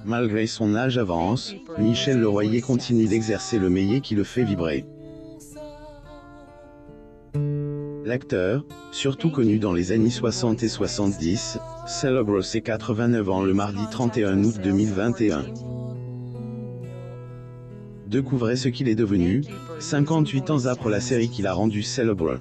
Malgré son âge avance, Michel Leroyer continue d'exercer le métier qui le fait vibrer. L'acteur, surtout connu dans les années 60 et 70, célèbre ses 89 ans le mardi 31 août 2021. Découvrez ce qu'il est devenu, 58 ans après la série qu'il a rendu célèbre.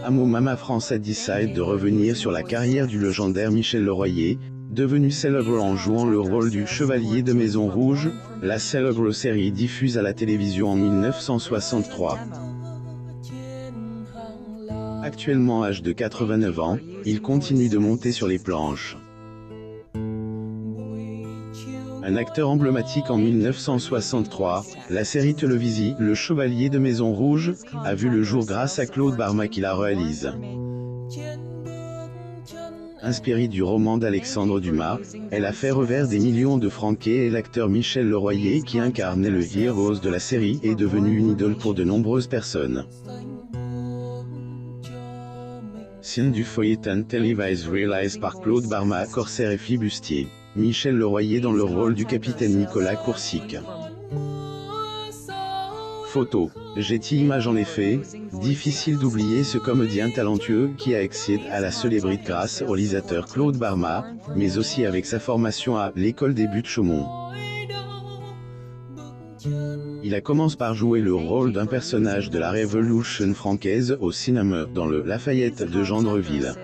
Amo Mama France a décidé de revenir sur la carrière du légendaire Michel Leroyer, devenu célèbre en jouant le rôle du Chevalier de Maison Rouge, la célèbre série diffuse à la télévision en 1963. Actuellement âgé de 89 ans, il continue de monter sur les planches. Un acteur emblématique en 1963, la série télévisée Le Chevalier de Maison Rouge a vu le jour grâce à Claude Barma qui la réalise. Inspirée du roman d'Alexandre Dumas, elle a fait revers des millions de franquets et l'acteur Michel Leroyer qui incarnait le héros de la série est devenu une idole pour de nombreuses personnes. Scène du feuilleton télévisé réalisé par Claude Barma, Corsaire et Flibustier. Michel Leroyer dans le rôle du capitaine Nicolas Coursic. Photo. Getty Images. En effet, difficile d'oublier ce comédien talentueux qui a accédé à la célébrité grâce au réalisateur Claude Barma, mais aussi avec sa formation à l'École des Buttes Chaumont. Il a commencé par jouer le rôle d'un personnage de la Révolution française au cinéma dans le Lafayette de Gendreville.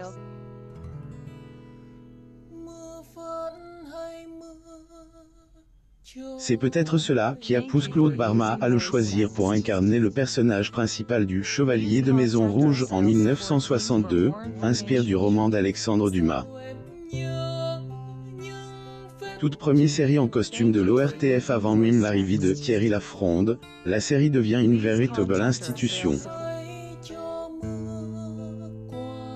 C'est peut-être cela qui a poussé Claude Barma à le choisir pour incarner le personnage principal du Chevalier de Maison Rouge en 1962, inspiré du roman d'Alexandre Dumas. Toute première série en costume de l'ORTF avant même l'arrivée de Thierry Lafronde, la série devient une véritable institution.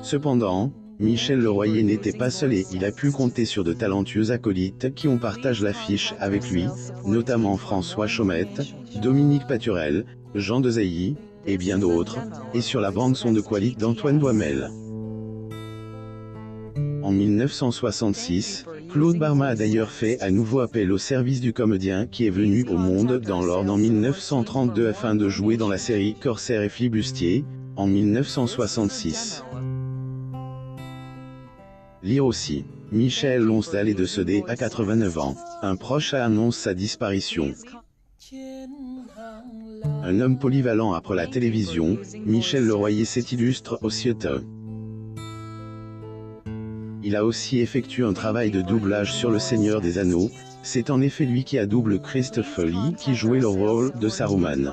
Cependant, Michel Leroyer n'était pas seul et il a pu compter sur de talentueux acolytes qui ont partagé l'affiche avec lui, notamment François Chaumette, Dominique Paturel, Jean Desailly, et bien d'autres, et sur la bande-son de qualité d'Antoine Boimel. En 1966, Claude Barma a d'ailleurs fait à nouveau appel au service du comédien qui est venu au monde dans l'ordre en 1932 afin de jouer dans la série Corsaire et Flibustier, en 1966. Lire aussi. Michel Lonsdal est décédé à 89 ans. Un proche a annoncé sa disparition. Un homme polyvalent après la télévision, Michel Leroyer s'est illustre au cinéma. Il a aussi effectué un travail de doublage sur Le Seigneur des Anneaux, c'est en effet lui qui a doublé Christophe Lee qui jouait le rôle de Saruman.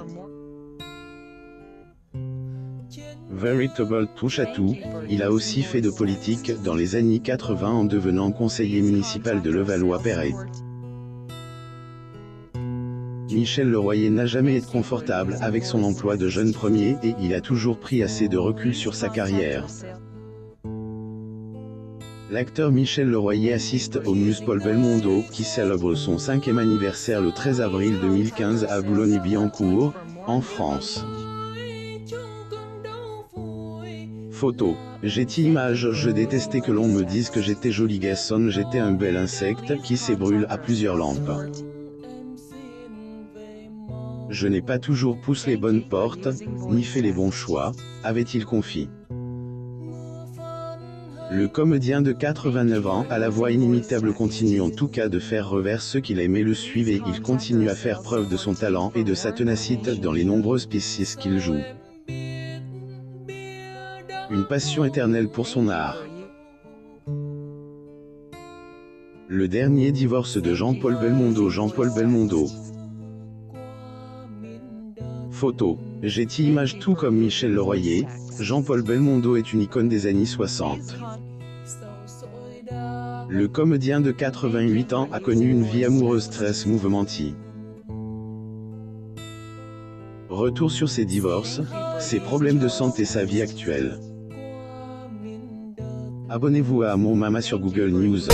Véritable touche-à-tout, il a aussi fait de politique dans les années 80 en devenant conseiller municipal de Levallois-Perret. Michel Leroyer n'a jamais été confortable avec son emploi de jeune premier et il a toujours pris assez de recul sur sa carrière. L'acteur Michel Leroyer assiste au musical Belmondo qui célèbre son 5e anniversaire le 13 avril 2015 à Boulogne-Billancourt, en France. Photo. Getty Images. Je détestais que l'on me dise que j'étais joli garçon, j'étais un bel insecte qui s'ébrûle à plusieurs lampes. Je n'ai pas toujours poussé les bonnes portes, ni fait les bons choix, avait-il confié. Le comédien de 89 ans à la voix inimitable continue en tout cas de faire revers ceux qui l'aimaient le suivent et il continue à faire preuve de son talent et de sa ténacité dans les nombreuses pièces qu'il joue. Une passion éternelle pour son art. Le dernier divorce de Jean-Paul Belmondo. Jean-Paul Belmondo. Photo. Getty Images. Tout comme Michel Leroyer, Jean-Paul Belmondo est une icône des années 60. Le comédien de 88 ans a connu une vie amoureuse très mouvementée. Retour sur ses divorces, ses problèmes de santé, sa vie actuelle. Abonnez-vous à Amo Mama sur Google News.